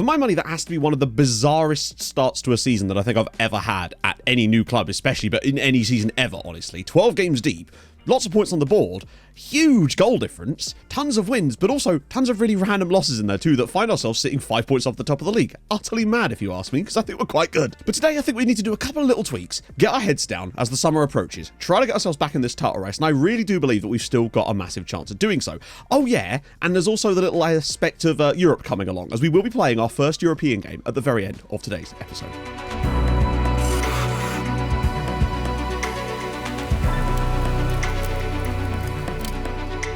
For my money, that has to be one of the bizarrest starts to a season that I think I've ever had at any new club, especially, but in any season ever, honestly. 12 games deep, lots of points on the board, huge goal difference, tons of wins, but also tons of really random losses in there too that find ourselves sitting 5 points off the top of the league. Utterly mad if you ask me, because I think we're quite good. But today I think we need to do a couple of little tweaks, get our heads down as the summer approaches, try to get ourselves back in this title race, and I really do believe that we've still got a massive chance of doing so. Oh yeah, and there's also the little aspect of Europe coming along, as we will be playing our first European game at the very end of today's episode.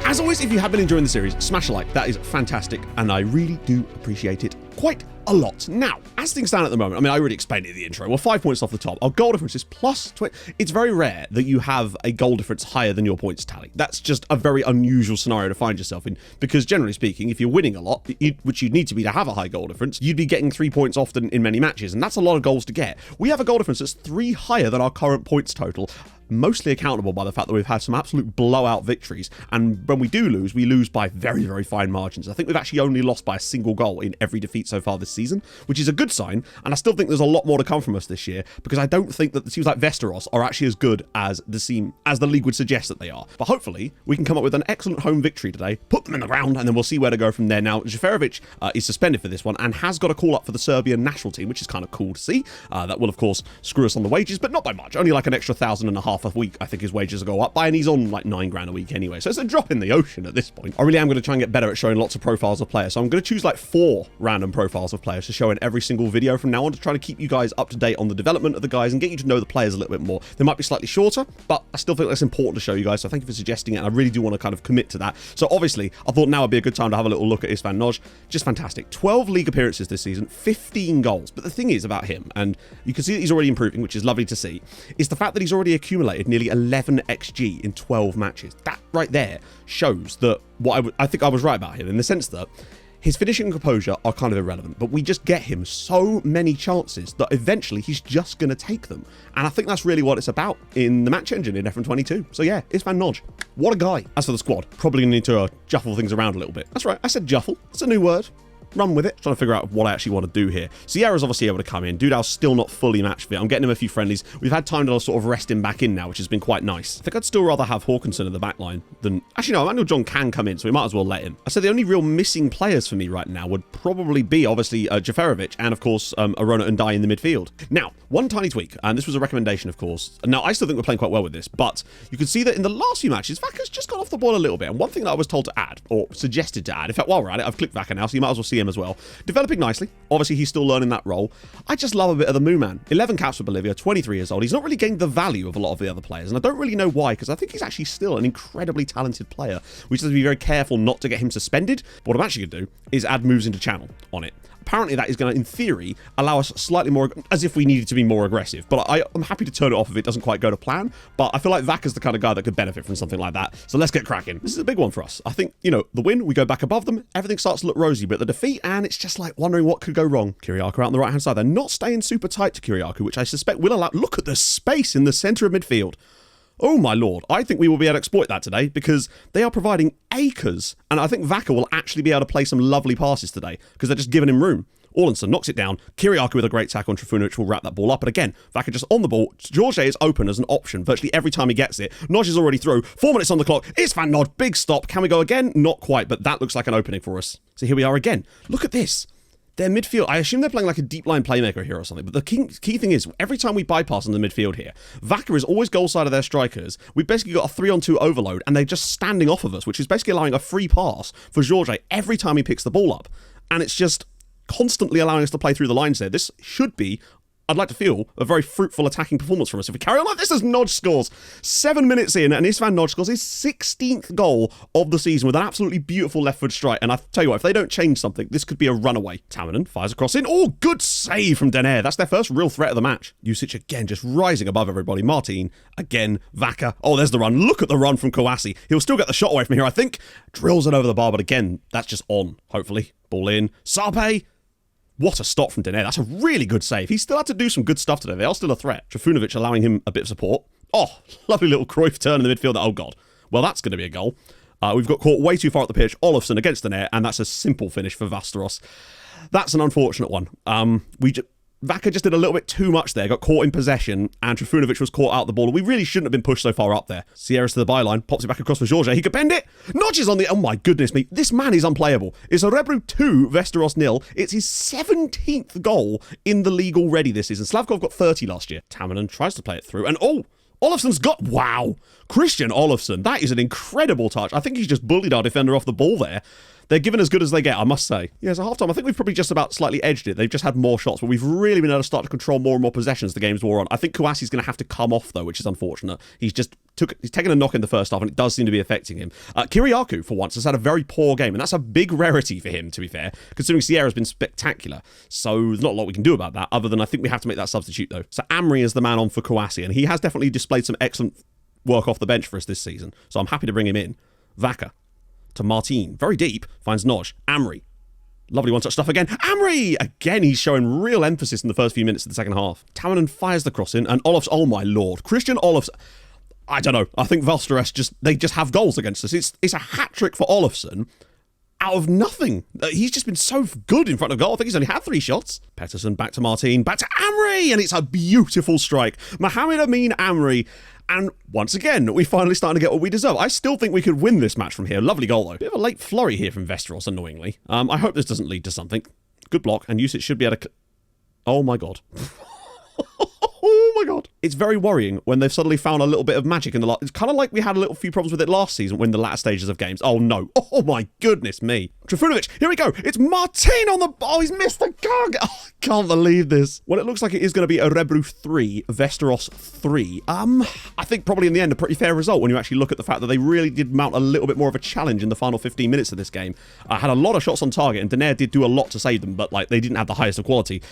As always, if you have been enjoying the series, smash a like, that is fantastic, and I really do appreciate it quite a lot. Now, as things stand at the moment, I mean, I already explained it in the intro, we're 5 points off the top, our goal difference is plus 20, it's very rare that you have a goal difference higher than your points tally. That's just a very unusual scenario to find yourself in, because generally speaking, if you're winning a lot, which you'd need to be to have a high goal difference, you'd be getting 3 points often in many matches, and that's a lot of goals to get. We have a goal difference that's 3 higher than our current points total, mostly accountable by the fact that we've had some absolute blowout victories, and when we do lose, we lose by very, very fine margins. I think we've actually only lost by a single goal in every defeat so far this season, which is a good sign, and I still think there's a lot more to come from us this year, because I don't think that the teams like Westeros are actually as good as the league would suggest that they are. But hopefully, we can come up with an excellent home victory today, put them in the ground, and then we'll see where to go from there. Now, Disappearance is suspended for this one, and has got a call up for the Serbian national team, which is kind of cool to see. That will, of course, screw us on the wages, but not by much. Only like an extra 1,500 a week, I think his wages will go up by, and he's on like $9,000 a week anyway, so it's a drop in the ocean at this point. I really am going to try and get better at showing lots of profiles of players, so I'm going to choose like 4 random profiles of players to show in every single video from now on, to try to keep you guys up to date on the development of the guys and get you to know the players a little bit more. They might be slightly shorter, but I still think that's important to show you guys, so thank you for suggesting it, and I really do want to kind of commit to that. So obviously, I thought now would be a good time to have a little look at Isvan Noj. Just fantastic. 12 league appearances this season, 15 goals, but the thing is about him, and you can see that he's already improving, which is lovely to see, is the fact that he's already accumulated nearly 11 XG in 12 matches. That right there shows that I think I was right about him, in the sense that his finishing and composure are kind of irrelevant, but we just get him so many chances that eventually he's just going to take them. And I think that's really what it's about in the match engine in FM22. So yeah, Isvan Noj, what a guy. As for the squad, probably going to need to juffle things around a little bit. That's right, I said juffle. It's a new word. Run with it, trying to figure out what I actually want to do here. Sierra's obviously able to come in. Dudal's still not fully match fit. I'm getting him a few friendlies. We've had time to sort of rest him back in now, which has been quite nice. I think I'd still rather have Hawkinson in the back line than... Actually, no, Emmanuel John can come in, so we might as well let him. I said the only real missing players for me right now would probably be, obviously, Jaferovic and, of course, Arona and Dye in the midfield. Now, one tiny tweak, and this was a recommendation, of course. Now, I still think we're playing quite well with this, but you can see that in the last few matches, Vaka's just got off the ball a little bit. And one thing that I was told to add, or suggested to add, in fact, while we're at it, I've clicked Vaka now, so you might as well see him as well. Developing nicely. Obviously, he's still learning that role. I just love a bit of the Moo Man. 11 caps for Bolivia, 23 years old. He's not really gained the value of a lot of the other players, and I don't really know why, because I think he's actually still an incredibly talented player. We just have to be very careful not to get him suspended. But what I'm actually going to do is add moves into channel on it. Apparently that is going to, in theory, allow us slightly more, as if we needed to be more aggressive. But I'm happy to turn it off if it doesn't quite go to plan. But I feel like Vaka's the kind of guy that could benefit from something like that. So let's get cracking. This is a big one for us. I think, you know, the win, we go back above them, everything starts to look rosy. But the defeat, and it's just like wondering what could go wrong. Kiriakou out on the right-hand side. They're not staying super tight to Kiriakou, which I suspect will allow... Look at the space in the centre of midfield. Oh my lord, I think we will be able to exploit that today, because they are providing acres, and I think Vaka will actually be able to play some lovely passes today, because they're just giving him room. Orlinson knocks it down. Kiriakou with a great tackle on Trifunovic will wrap that ball up. But again, Vaka just on the ball. George is open as an option virtually every time he gets it. Noj is already through. 4 minutes on the clock. Isvan Noj, big stop. Can we go again? Not quite, but that looks like an opening for us. So here we are again. Look at this. Their midfield, I assume they're playing like a deep line playmaker here or something, but the key thing is, every time we bypass in the midfield here, Vaka is always goal side of their strikers. We've basically got a 3-on-2 overload, and they're just standing off of us, which is basically allowing a free pass for George every time he picks the ball up. And it's just constantly allowing us to play through the lines there. This should be, I'd like to feel, a very fruitful attacking performance from us. If we carry on like this as Noj scores 7 minutes in, and Isvan Noj scores his 16th goal of the season with an absolutely beautiful left foot strike. And I tell you what, if they don't change something, this could be a runaway. Tamanen fires across in. Oh, good save from Denair. That's their first real threat of the match. Usage again, just rising above everybody. Martin, again, Vaka. Oh, there's the run. Look at the run from Kouassi. He'll still get the shot away from here, I think. Drills it over the bar, but again, that's just on, hopefully. Ball in. Sarpe. What a stop from Denair. That's a really good save. He still had to do some good stuff today. They are still a threat. Trifunovic allowing him a bit of support. Oh, lovely little Cruyff turn in the midfield. Oh, God. Well, that's going to be a goal. We've got caught way too far up the pitch. Olofsson against Denair, and that's a simple finish for Västerås. That's an unfortunate one. Vaca just did a little bit too much there, got caught in possession, and Trifunovic was caught out the ball. We really shouldn't have been pushed so far up there. Sierra's to the byline, pops it back across for Georges. He could bend it. Notches on the... Oh my goodness me. This man is unplayable. It's Örebro 2, Västerås 0. It's his 17th goal in the league already this season. Slavkov got 30 last year. Tamanen tries to play it through, and Olofsson's got... Wow. Christian Olofsson. That is an incredible touch. I think he's just bullied our defender off the ball there. They're giving as good as they get, I must say. Yeah, so half-time, I think we've probably just about slightly edged it. They've just had more shots, but we've really been able to start to control more and more possessions the game's wore on. I think Kouassi's going to have to come off, though, which is unfortunate. He's taken a knock in the first half, and it does seem to be affecting him. Kyriakou, for once, has had a very poor game, and that's a big rarity for him, to be fair, considering Sierra's been spectacular. So there's not a lot we can do about that, other than I think we have to make that substitute, though. So Amri is the man on for Kouassi, and he has definitely displayed some excellent work off the bench for us this season. So I'm happy to bring him in. Vaca to Martin. Very deep. Finds Noj. Amri. Lovely one-touch stuff again. Amri! Again, he's showing real emphasis in the first few minutes of the second half. Tamanen fires the cross in, and Olofs... Oh, my lord. Christian Olofs... I don't know. I think Västerås they just have goals against us. It's a hat-trick for Olofsson out of nothing. He's just been so good in front of goal. I think he's only had 3 shots. Pettersson back to Martin. Back to Amri! And it's a beautiful strike. Mohamed Amin Amri... And once again, we're finally starting to get what we deserve. I still think we could win this match from here. Lovely goal, though. Bit of a late flurry here from Västerås, annoyingly. I hope this doesn't lead to something. Good block, and Jusic should be able to... Oh, my God. Oh, my God. It's very worrying when they've suddenly found a little bit of magic in the... It's kind of like we had a few problems with it last season when the latter stages of games. Oh, no. Oh, my goodness me. Trifunovic, here we go. It's Martin on the... Oh, he's missed the target. Oh, I can't believe this. Well, it looks like it is going to be Örebro 3, Västerås 3. I think probably in the end a pretty fair result when you actually look at the fact that they really did mount a little bit more of a challenge in the final 15 minutes of this game. Had a lot of shots on target, and Denair did do a lot to save them, but like they didn't have the highest of quality.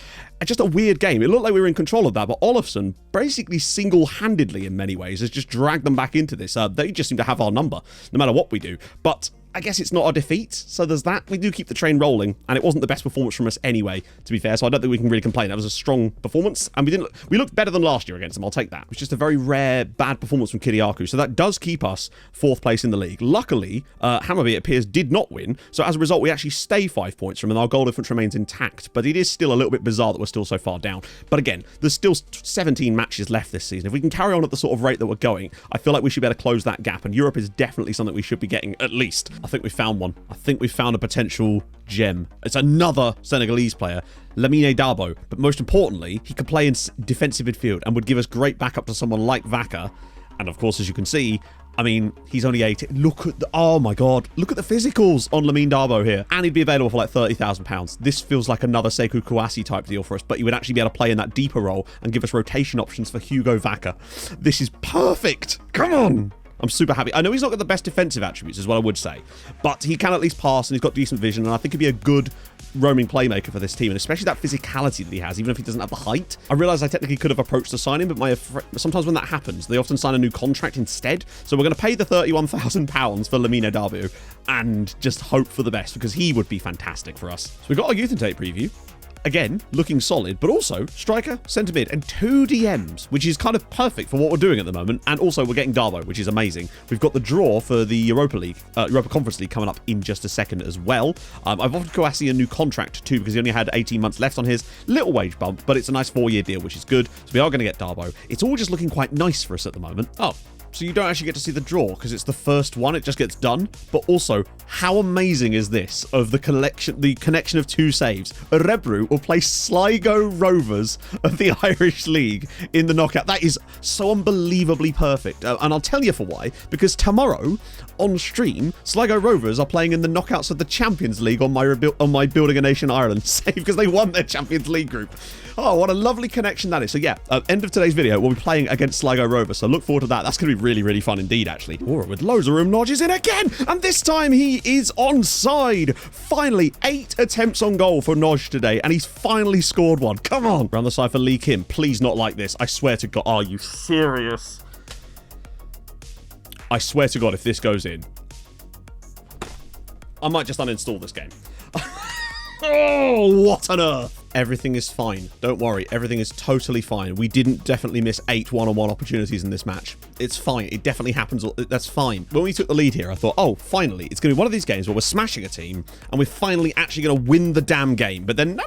Just a weird game. It looked like we were in control of that, but Olofsson basically single-handedly in many ways has just dragged them back into this. They just seem to have our number, no matter what we do. But I guess it's not a defeat, so there's that. We do keep the train rolling, and it wasn't the best performance from us anyway, to be fair, so I don't think we can really complain. That was a strong performance, and we looked better than last year against them, I'll take that. It was just a very rare, bad performance from Kyriakou, so that does keep us 4th place in the league. Luckily, Hammarby, it appears, did not win, so as a result, we actually stay 5 points from them, and our goal difference remains intact, but it is still a little bit bizarre that we're still so far down. But again, there's still 17 matches left this season. If we can carry on at the sort of rate that we're going, I feel like we should be able to close that gap, and Europe is definitely something we should be getting, at least. I think we found one. I think we found a potential gem. It's another Senegalese player, Lamine Dabo. But most importantly, he could play in defensive midfield and would give us great backup to someone like Vaca. And of course, as you can see, I mean, he's only 18. Look at the... Oh my God. Look at the physicals on Lamine Dabo here. And he'd be available for like £30,000. This feels like another Sekou Kouassi type deal for us, but he would actually be able to play in that deeper role and give us rotation options for Hugo Vaca. This is perfect. Come on. I'm super happy. I know he's not got the best defensive attributes, is what I would say, but he can at least pass, and he's got decent vision, and I think he'd be a good roaming playmaker for this team, and especially that physicality that he has, even if he doesn't have the height. I realise I technically could have approached the signing, but sometimes when that happens, they often sign a new contract instead. So we're going to pay the £31,000 for Lamine Dabu and just hope for the best, because he would be fantastic for us. So we've got our Youth Intake preview. Again, looking solid, but also striker, centre mid, and 2 DMs, which is kind of perfect for what we're doing at the moment. And also, we're getting Darbo, which is amazing. We've got the draw for the Europa Conference League coming up in just a second as well. I've offered Kouassi a new contract too, because he only had 18 months left on his little wage bump, but it's a nice 4-year deal, which is good. So we are going to get Darbo. It's all just looking quite nice for us at the moment. Oh. So you don't actually get to see the draw because it's the first one. It just gets done. But also, how amazing is this of the connection of 2 saves? Örebro will play Sligo Rovers of the Irish League in the knockout. That is so unbelievably perfect. And I'll tell you for why. Because tomorrow on stream, Sligo Rovers are playing in the knockouts of the Champions League on my Building a Nation Ireland save because they won their Champions League group. Oh, what a lovely connection that is. So yeah, end of today's video, we'll be playing against Sligo Rovers. So look forward to that. That's going to be really, really fun indeed, actually. Aura with loads of room. Nodge is in again. And this time he is onside. Finally, 8 attempts on goal for Nodge today. And he's finally scored one. Come on. Round the side for Lee Kim. Please not like this. I swear to God. Are you serious? I swear to God, if this goes in, I might just uninstall this game. Oh, what on earth? everything is fine. Don't worry, everything is totally fine. We didn't definitely miss 8 one-on-one opportunities in this match. It's fine. It definitely happens. That's fine. When we took the lead here, I thought, oh, finally, it's going to be one of these games where we're smashing a team and we're finally actually going to win the damn game. But then, no.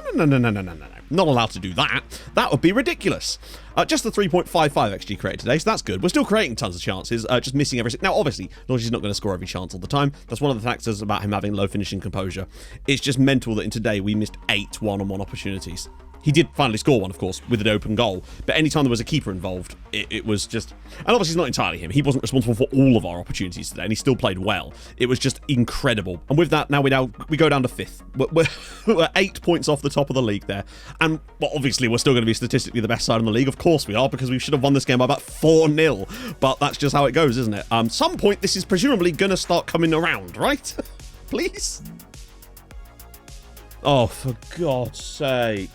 Not allowed to do that. That would be ridiculous. Just the 3.55 XG created today, so that's good. We're still creating tons of chances, just missing every... Now, obviously, Nordic not going to score every chance all the time. That's one of the factors about him having low finishing composure. It's just mental that in today we missed 8 one-on-one opportunities. He did finally score one, of course, with an open goal. But anytime there was a keeper involved, it was just... And obviously, it's not entirely him. He wasn't responsible for all of our opportunities today, and he still played well. It was just incredible. And with that, now we go down to 5th. We're 8 points off the top of the league there. And, well, obviously, we're still going to be statistically the best side in the league. Of course we are, because we should have won this game by about 4-0. But that's just how it goes, isn't it? Some point, this is presumably going to start coming around, right? Please? Oh, for God's sake.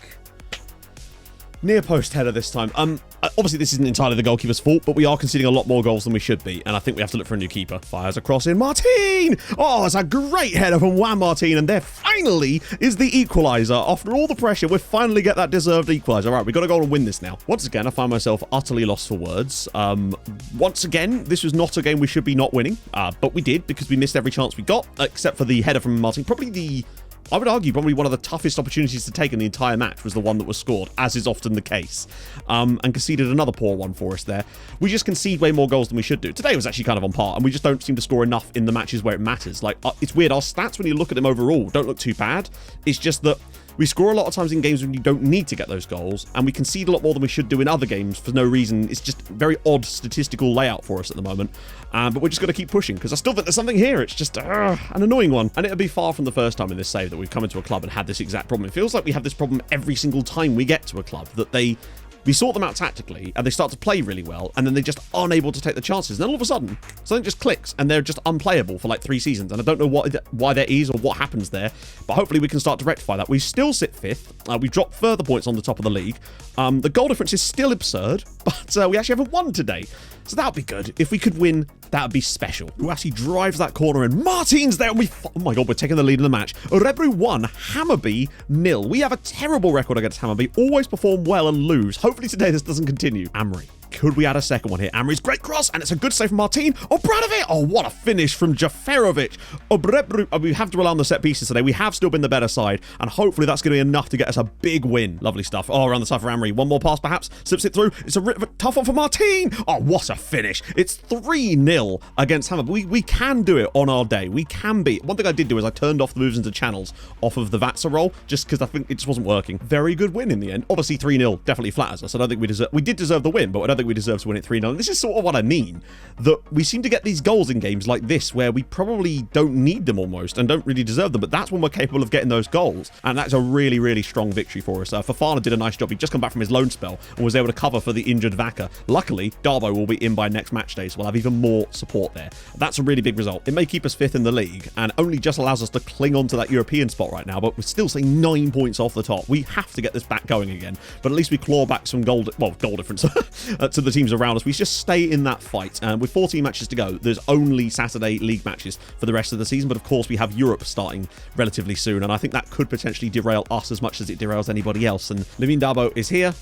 Near post header this time. Obviously, this isn't entirely the goalkeeper's fault, but we are conceding a lot more goals than we should be, and I think we have to look for a new keeper. Fires across in Martin! Oh, it's a great header from Juan Martin, and there finally is the equaliser. After all the pressure, we finally get that deserved equaliser. All right, we've got to go and win this now. Once again, I find myself utterly lost for words. Once again, this was not a game we should be not winning, but we did, because we missed every chance we got, except for the header from Martin. I would argue probably one of the toughest opportunities to take in the entire match was the one that was scored, as is often the case, and conceded another poor one for us there. We just concede way more goals than we should do. Today was actually kind of on par, and we just don't seem to score enough in the matches where it matters. Like, it's weird, our stats when you look at them overall don't look too bad. It's just that we score a lot of times in games when you don't need to get those goals, and we concede a lot more than we should do in other games for no reason. It's just very odd statistical layout for us at the moment, but we're just going to keep pushing, because I still think there's something here. It's just an annoying one, and it'll be far from the first time in this save that we've come into a club and had this exact problem. It feels like we have this problem every single time we get to a club, that we sort them out tactically, and they start to play really well, and then they just aren't able to take the chances. And then all of a sudden, something just clicks, and they're just unplayable for like 3 seasons. And I don't know why there is or what happens there, but hopefully we can start to rectify that. We still sit 5th. We dropped further points on the top of the league. The goal difference is still absurd, but we actually haven't won today. So that would be good. If we could win, that would be special. Who actually drives that corner in? Martin's there, and oh my God, we're taking the lead in the match. Rebru 1, Hammarby 0. We have a terrible record against Hammarby. Always perform well and lose. Hopefully today this doesn't continue. Amri. Could we add a second one here? Amri's great cross, and it's a good save from Martin. Obradovic! Oh, what a finish from Jaferovic. We have to rely on the set pieces today. We have still been the better side, and hopefully that's going to be enough to get us a big win. Lovely stuff. Oh, around the side for Amri. One more pass, perhaps. Slips it through. It's a tough one for Martin. Oh, what a finish. It's 3-0 against Hammarby. We can do it on our day. We can beat. One thing I did do is I turned off the moves into channels off of the Vatsa roll, just because I think it just wasn't working. Very good win in the end. Obviously, 3-0 definitely flatters us. I don't think we did deserve the win, but I don't think we deserve to win it 3-0. This is sort of what I mean, that we seem to get these goals in games like this where we probably don't need them almost and don't really deserve them, but that's when we're capable of getting those goals, and that's a really, really strong victory for us. Fofana did a nice job. He just come back from his loan spell and was able to cover for the injured Vaca. Luckily, Darbo will be in by next match day, so we'll have even more support there. That's a really big result. It may keep us 5th in the league and only just allows us to cling on to that European spot right now, but we're still saying 9 points off the top. We have to get this back going again, but at least we claw back some goal difference to the teams around us. We just stay in that fight, and with 14 matches to go, there's only Saturday league matches for the rest of the season, but of course we have Europe starting relatively soon, and I think that could potentially derail us as much as it derails anybody else. And Levine Darbo is here.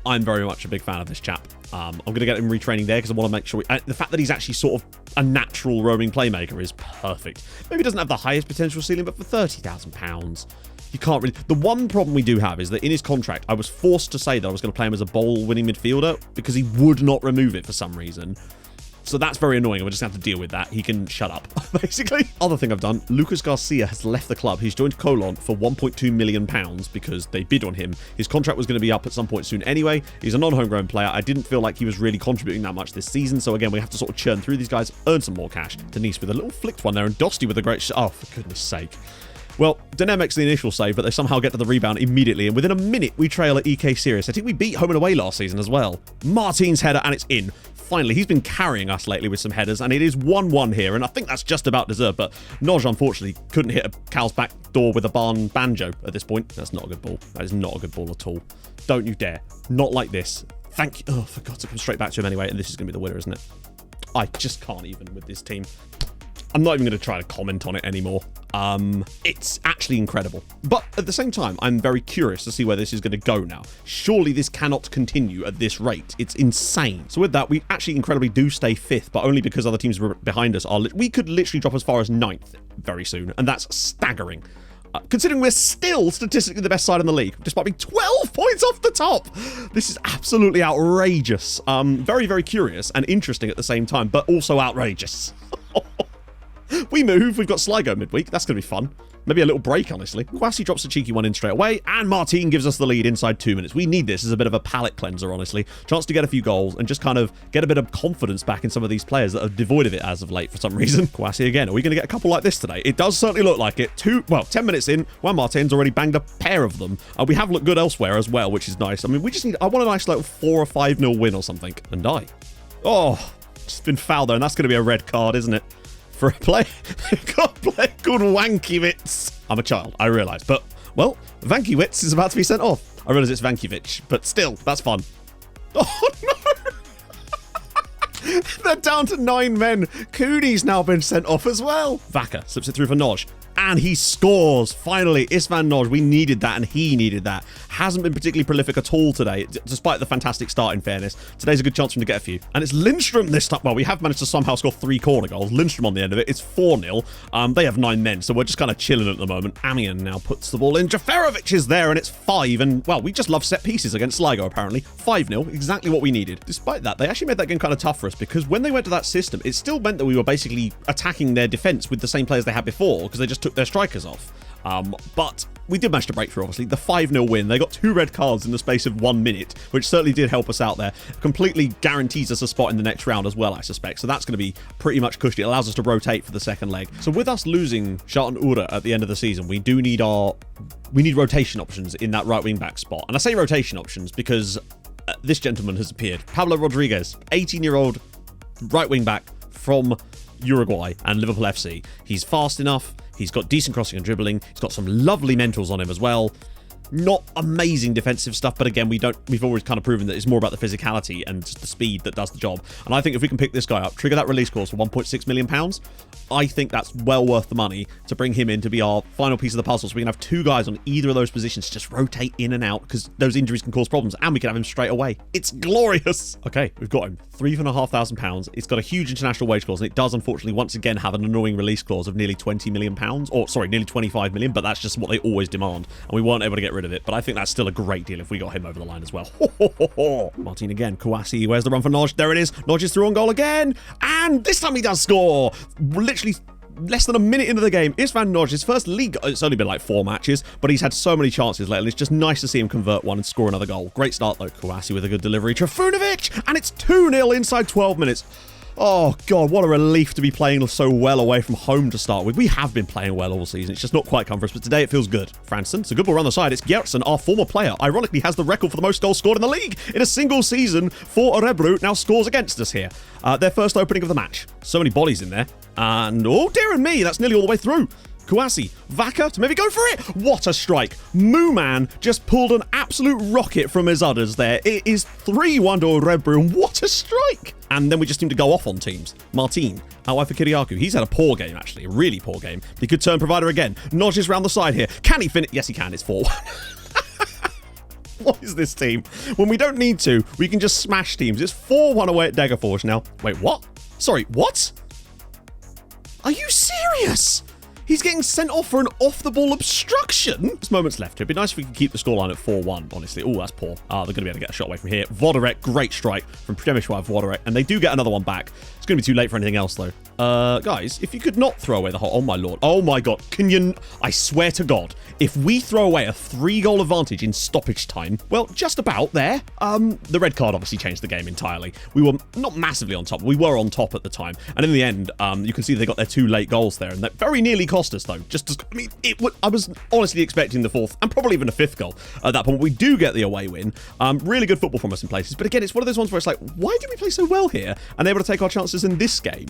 I'm very much a big fan of this chap. I'm going to get him retraining there because I want to make sure the fact that he's actually sort of a natural roaming playmaker is perfect. Maybe he doesn't have the highest potential ceiling, but for £30,000, you can't really... The one problem we do have is that in his contract, I was forced to say that I was going to play him as a ball-winning midfielder because he would not remove it for some reason. So that's very annoying. We'll just have to deal with that. He can shut up, basically. Other thing I've done, Lucas Garcia has left the club. He's joined Colon for £1.2 million because they bid on him. His contract was going to be up at some point soon anyway. He's a non-homegrown player. I didn't feel like he was really contributing that much this season. So again, we have to sort of churn through these guys, earn some more cash. Denise with a little flicked one there, and Dosty with a great... Oh, for goodness sake. Well, Denem makes the initial save, but they somehow get to the rebound immediately, and within a minute, we trail at EK Sirius. I think we beat home and away last season as well. Martin's header, and it's in. Finally, he's been carrying us lately with some headers, and it is 1-1 here, and I think that's just about deserved, but Noj, unfortunately, couldn't hit a Cal's back door with a barn banjo at this point. That's not a good ball. That is not a good ball at all. Don't you dare. Not like this. Thank you. Oh, for God, to come straight back to him anyway, and this is going to be the winner, isn't it? I just can't even with this team. I'm not even going to try to comment on it anymore. It's actually incredible. But at the same time, I'm very curious to see where this is going to go now. Surely this cannot continue at this rate. It's insane. So with that, we actually incredibly do stay 5th, but only because other teams behind us are... We could literally drop as far as 9th very soon, and that's staggering. Considering we're still statistically the best side in the league, despite being 12 points off the top. This is absolutely outrageous. Very, very curious and interesting at the same time, but also outrageous. We move. We've got Sligo midweek. That's going to be fun. Maybe a little break, honestly. Kwasi drops a cheeky one in straight away, and Martin gives us the lead inside 2 minutes. We need this as a bit of a palate cleanser, honestly. Chance to get a few goals and just kind of get a bit of confidence back in some of these players that are devoid of it as of late for some reason. Kwasi again. Are we going to get a couple like this today? It does certainly look like it. 10 minutes in, Juan Martin's already banged a pair of them. We have looked good elsewhere as well, which is nice. I mean, I want a nice like 4 or 5-0 win or something. And oh, just been fouled there, and that's going to be a red card, isn't it? For a play, got a player called Wankiewicz. I'm a child, I realise. But, well, Wankiewicz is about to be sent off. I realise it's Vankiewicz, but still, that's fun. Oh, no! They're down to 9 men. Cooney's now been sent off as well. Vaca slips it through for Noj. And he scores. Finally, Isvan Noj. We needed that, and he needed that. Hasn't been particularly prolific at all today, despite the fantastic start, in fairness. Today's a good chance for him to get a few. And it's Lindstrom this time. Well, we have managed to somehow score 3 corner goals. Lindstrom on the end of it. It's 4-0. They have 9 men, so we're just kind of chilling at the moment. Amian now puts the ball in. Jaferovic is there, and it's 5. And, well, we just love set pieces against Sligo, apparently. 5-0, exactly what we needed. Despite that, they actually made that game kind of tough for us, because when they went to that system, it still meant that we were basically attacking their defence with the same players they had before, because they just took their strikers off. But we did manage to break through, obviously. The 5-0 win. They got 2 red cards in the space of 1 minute, which certainly did help us out there. Completely guarantees us a spot in the next round as well, I suspect. So that's going to be pretty much cushy. It allows us to rotate for the second leg. So with us losing Charlton Ura at the end of the season, we do need rotation options in that right wing back spot. And I say rotation options because this gentleman has appeared. Pablo Rodriguez, 18-year-old right wing back from Uruguay and Liverpool FC. He's fast enough. He's got decent crossing and dribbling. He's got some lovely mentals on him as well. Not amazing defensive stuff, but again, we've always kind of proven that it's more about the physicality and just the speed that does the job. And I think if we can pick this guy up, trigger that release clause for £1.6 million, I think that's well worth the money to bring him in to be our final piece of the puzzle. So we can have 2 guys on either of those positions to just rotate in and out, because those injuries can cause problems, and we can have him straight away. It's glorious. Okay, we've got him. £3,500. It's got a huge international wage clause, and it does unfortunately once again have an annoying release clause of nearly £20 million, or sorry, nearly 25 million, but that's just what they always demand, and we weren't able to get rid of it. But I think that's still a great deal if we got him over the line as well. Martin again. Kwasi, where's the run for Noj? There it is. Noj is through on goal again, and this time he does score. Literally less than a minute into the game, Isvan Noj, his first league, it's only been like 4 matches, but he's had so many chances lately. It's just nice to see him convert one and score another goal. Great start though. Kwasi with a good delivery. Trifunovic, and it's 2-0 inside 12 minutes. Oh, God, what a relief to be playing so well away from home to start with. We have been playing well all season. It's just not quite come for us, but today it feels good. Franson, it's a good ball around the side. It's Gertsen, our former player, ironically has the record for the most goals scored in the league in a single season for Örebro, now scores against us here. Their first opening of the match. So many bodies in there. And, oh, dear and me, that's nearly all the way through. Kwasi, Vaca to maybe go for it. What a strike. Mooman just pulled an absolute rocket from his udders there. It is 3-1 to Örebro, and what a strike. And then we just seem to go off on teams. Martin, our for Kiriakou. He's had a poor game, actually. A really poor game. He could turn provider again. Noj is round the side here. Can he finish? Yes, he can. It's 4-1. What is this team? When we don't need to, we can just smash teams. It's 4-1 away at Degerfors now. Wait, what? Sorry, what? Are you serious? He's getting sent off for an off-the-ball obstruction. There's moments left. It'd be nice if we could keep the scoreline at 4-1, honestly. Oh, that's poor. They're going to be able to get a shot away from here. Vodarek, great strike from Przemysław Vodarek, and they do get another one back. It's going to be too late for anything else, though. Guys, if you could not throw away the whole... Oh, my lord. Oh, my God. Can you... I swear to God, if we throw away a 3-goal advantage in stoppage time, well, just about there. The red card obviously changed the game entirely. We were not massively on top. We were on top at the time. And in the end, you can see they got their 2 late goals there, and that very nearly cost us, though. I was honestly expecting the 4th and probably even a 5th goal at that point. We do get the away win. Really good football from us in places. But again, it's one of those ones where it's like, why do we play so well here and able to take our chances in this game?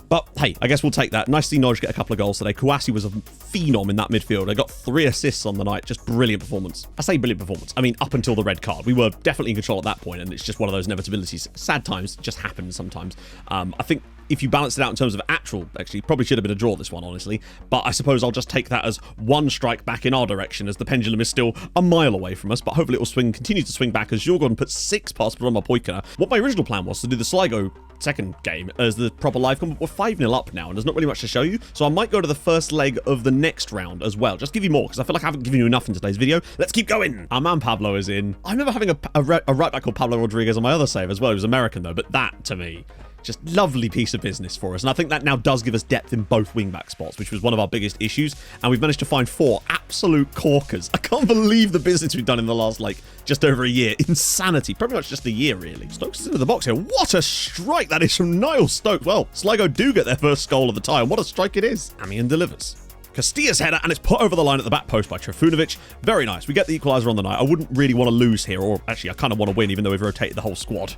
But hey, I guess we'll take that. Nice to see Norwich get a couple of goals today. Kwasi was a phenom in that midfield. They got 3 assists on the night. Just brilliant performance. I say brilliant performance. I mean, up until the red card. We were definitely in control at that point, and it's just one of those inevitabilities. Sad times just happen sometimes. I think if you balance it out in terms of actual, actually, probably should have been a draw this one, honestly. But I suppose I'll just take that as one strike back in our direction, as the pendulum is still a mile away from us. But hopefully it will continue to swing back as Jorgon puts 6 past Broma Poikana. What my original plan was to do the Sligo second game as the proper live combat. We're 5-0 up now, and there's not really much to show you. So I might go to the first leg of the next round as well. Just give you more, because I feel like I haven't given you enough in today's video. Let's keep going. Our man Pablo is in. I remember having a right back called Pablo Rodriguez on my other save as well. He was American though, but that to me, just lovely piece of business for us. And I think that now does give us depth in both wing-back spots, which was one of our biggest issues. And we've managed to find 4 absolute corkers. I can't believe the business we've done in the last, like, just over a year. Insanity. Pretty much just a year, really. Stokes is into the box here. What a strike that is from Niall Stokes. Well, Sligo do get their first goal of the tie. And what a strike it is. Amian delivers. Castilla's header, and it's put over the line at the back post by Trifunovic. Very nice. We get the equaliser on the night. I wouldn't really want to lose here, or actually, I kind of want to win, even though we've rotated the whole squad.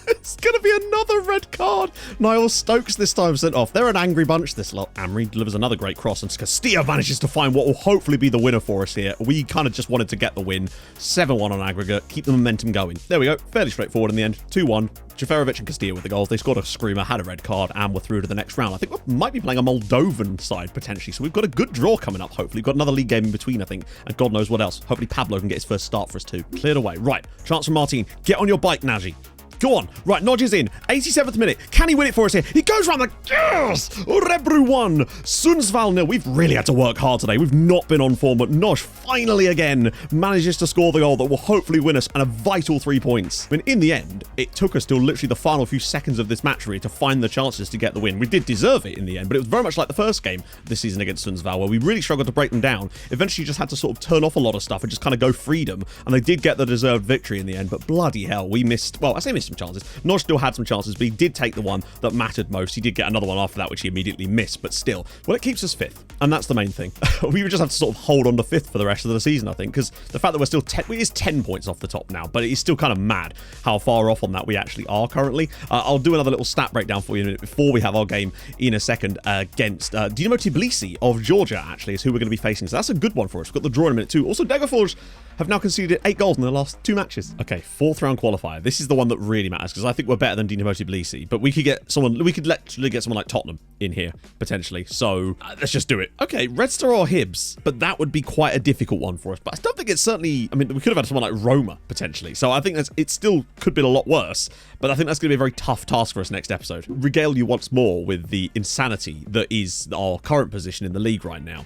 It's going to be another red card. Niall Stokes this time sent off. They're an angry bunch, this lot. Amri delivers another great cross, and Castilla manages to find what will hopefully be the winner for us here. We kind of just wanted to get the win. 7-1 on aggregate. Keep the momentum going. There we go. Fairly straightforward in the end. 2-1. Jaferovic and Castilla with the goals. They scored a screamer, had a red card, and we're through to the next round. I think we might be playing a Moldovan side, potentially. So we've got a good draw coming up, hopefully. We've got another league game in between, I think, and God knows what else. Hopefully Pablo can get his first start for us too. Cleared away. Right. Chance from Martin. Get on your bike, Nagy. Go on. Right, Nodge is in. 87th minute. Can he win it for us here? He goes round the... Yes! Rebru 1. Sundsvall 0. We've really had to work hard today. We've not been on form, but Nodge finally again manages to score the goal that will hopefully win us and a vital 3 points. I mean, in the end, it took us till literally the final few seconds of this match really to find the chances to get the win. We did deserve it in the end, but it was very much like the first game this season against Sundsvall, where we really struggled to break them down. Eventually just had to sort of turn off a lot of stuff and just kind of go freedom, and they did get the deserved victory in the end, but bloody hell, we missed... Well, I say missed some chances. Nodge still had some chances, but he did take the one that mattered most. He did get another one after that, which he immediately missed, but still. Well, it keeps us 5th, and that's the main thing. We would just have to sort of hold on to 5th for the rest of the season, I think, because the fact that we're still 10... It is 10 points off the top now, but it is still kind of mad how far off on that we actually are currently. I'll do another little stat breakdown for you in a minute before we have our game in a second against Dinamo Tbilisi of Georgia, actually, is who we're going to be facing. So that's a good one for us. We've got the draw in a minute too. Also, Degerfors have now conceded 8 goals in the last 2 matches. Okay, 4th round qualifier. This is the one that really matters, because I think we're better than Dinamo Tbilisi, but we could get someone, we could literally get someone like Tottenham in here, potentially. So let's just do it. Okay, Red Star or Hibs, but that would be quite a difficult one for us. But I don't think it's certainly, I mean, we could have had someone like Roma, potentially. So I think it still could be a lot worse, but I think that's going to be a very tough task for us next episode. Regale you once more with the insanity that is our current position in the league right now.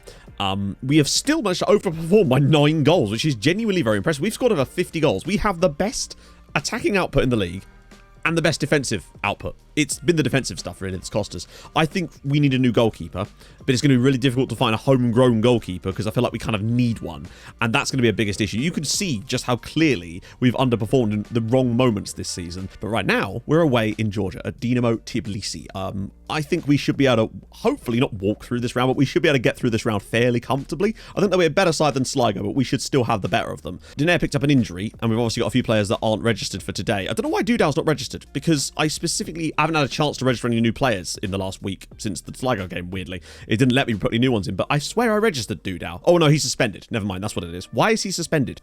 We have still managed to overperform by 9 goals, which is genuinely very impressive. We've scored over 50 goals. We have the best attacking output in the league and the best defensive output. It's been the defensive stuff, really, that's cost us. I think we need a new goalkeeper, but it's going to be really difficult to find a homegrown goalkeeper because I feel like we kind of need one, and that's going to be a biggest issue. You can see just how clearly we've underperformed in the wrong moments this season, but right now, we're away in Georgia at Dinamo Tbilisi. I think we should be able to, hopefully not walk through this round, but we should be able to get through this round fairly comfortably. I think they'll be a better side than Sligo, but we should still have the better of them. Dinair picked up an injury, and we've obviously got a few players that aren't registered for today. I don't know why Dudal's not registered, because I haven't had a chance to register any new players in the last week since the Sligo game, weirdly. It didn't let me put any new ones in, but I swear I registered Dudal. Oh no, he's suspended. Never mind, that's what it is. Why is he suspended?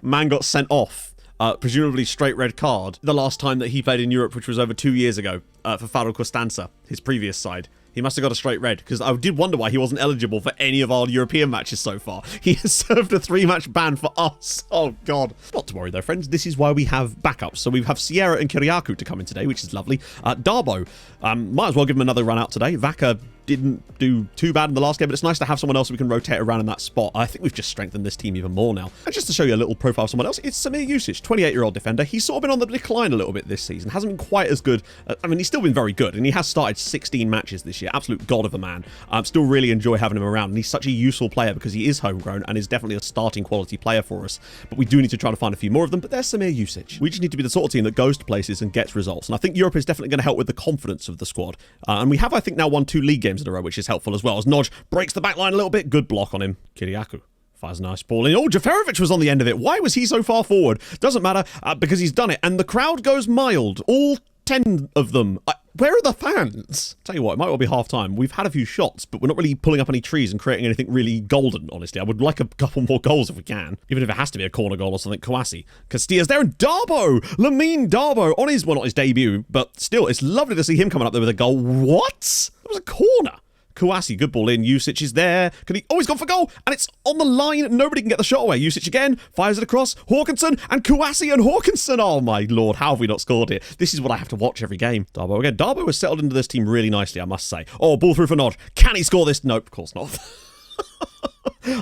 Man got sent off. Presumably straight red card the last time that he played in Europe, which was over 2 years ago for Faro Costanza, his previous side. He must have got a straight red, because I did wonder why he wasn't eligible for any of our European matches so far. He has served a 3-match ban for us. Oh, God. Not to worry, though, friends. This is why we have backups. So we have Sierra and Kyriakou to come in today, which is lovely. Darbo, might as well give him another run out today. Vaca didn't do too bad in the last game, but it's nice to have someone else we can rotate around in that spot. I think we've just strengthened this team even more now. And just to show you a little profile of someone else, it's Samir Jusic, 28-year-old defender. He's sort of been on the decline a little bit this season. Hasn't been quite as good. I mean, he's still been very good, and he has started 16 matches this year. Absolute god of a man. Still really enjoy having him around, and he's such a useful player because he is homegrown and is definitely a starting quality player for us. But we do need to try to find a few more of them, but there's Samir Jusic. We just need to be the sort of team that goes to places and gets results, and I think Europe is definitely going to help with the confidence of the squad. And we have, I think, now won 2 league games in a row, which is helpful as well, as Nodge breaks the back line a little bit. Good block on him. Kyriakou fires a nice ball in. Oh, Jaferovic was on the end of it. Why was he so far forward? Doesn't matter, because he's done it. And the crowd goes mild. All 10 of them. Where are the fans? Tell you what, it might well be half time. We've had a few shots, but we're not really pulling up any trees and creating anything really golden, honestly. I would like a couple more goals if we can. Even if it has to be a corner goal or something. Kouassi. Castilla's there, and Darbo! Lamine Darbo on his, well, not his debut, but still, it's lovely to see him coming up there with a goal. What? That was a corner. Kouassi, good ball in. Usage is there. Can he? Oh, he's gone for goal, and it's on the line. Nobody can get the shot away. Usage again, fires it across. Hawkinson and Kouassi and Hawkinson. Oh my lord, how have we not scored here? This is what I have to watch every game. Darbo again. Darbo has settled into this team really nicely, I must say. Oh, ball through for Nod. Can he score this? Nope, of course not.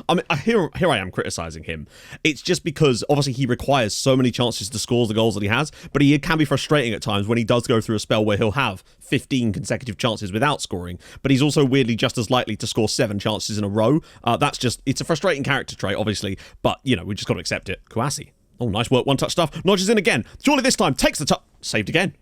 I mean, here I am criticising him. It's just because, obviously, he requires so many chances to score the goals that he has, but he can be frustrating at times when he does go through a spell where he'll have 15 consecutive chances without scoring, but he's also weirdly just as likely to score 7 chances in a row. It's a frustrating character trait, obviously, but, you know, we just got to accept it. Kouassi. Oh, nice work, one-touch stuff. Nodges in again. Surely this time takes the touch. Saved again.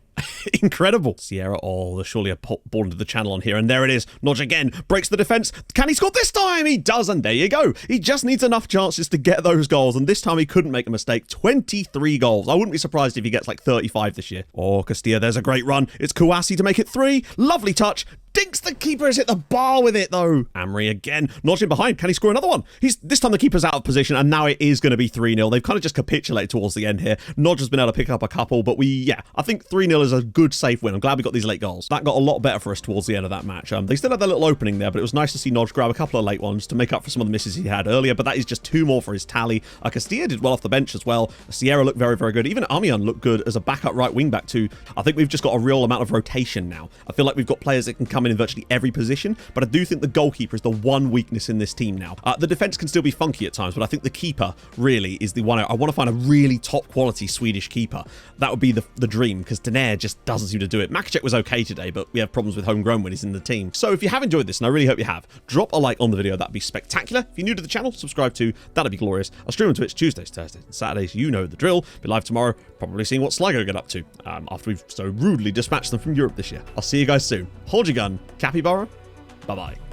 Incredible. Sierra, oh, there's surely a ball into the channel on here, and there it is. Nodge again, breaks the defence. Can he score this time? He does, and there you go. He just needs enough chances to get those goals, and this time he couldn't make a mistake. 23 goals. I wouldn't be surprised if he gets like 35 this year. Oh, Castilla, there's a great run. It's Kouassi to make it 3. Lovely touch. Dinks the keeper has hit the bar with it, though. Amri again. Nodging behind. Can he score another one? This time the keeper's out of position, and now it is going to be 3-0. They've kind of just capitulated towards the end here. Nodge has been able to pick up a couple, but I think 3-0 is a good, safe win. I'm glad we got these late goals. That got a lot better for us towards the end of that match. They still had their little opening there, but it was nice to see Nodge grab a couple of late ones to make up for some of the misses he had earlier, but that is just 2 more for his tally. Castilla did well off the bench as well. Sierra looked very, very good. Even Amian looked good as a backup right wing back too. I think we've just got a real amount of rotation now. I feel like we've got players that can come in virtually every position, but I do think the goalkeeper is the one weakness in this team now. The defense can still be funky at times, but I think the keeper really is the one. I want to find a really top quality Swedish keeper. That would be the dream, because Denair just doesn't seem to do it. Makacek was okay today, but we have problems with homegrown when he's in the team. So if you have enjoyed this, and I really hope you have, drop a like on the video. That'd be spectacular. If you're new to the channel, subscribe too. That'd be glorious. I stream on Twitch Tuesdays, Thursdays, and Saturdays. You know the drill. Be live tomorrow, probably seeing what Sligo get up to after we've so rudely dispatched them from Europe this year. I'll see you guys soon. Hold your gun. Capybara. Bye-bye.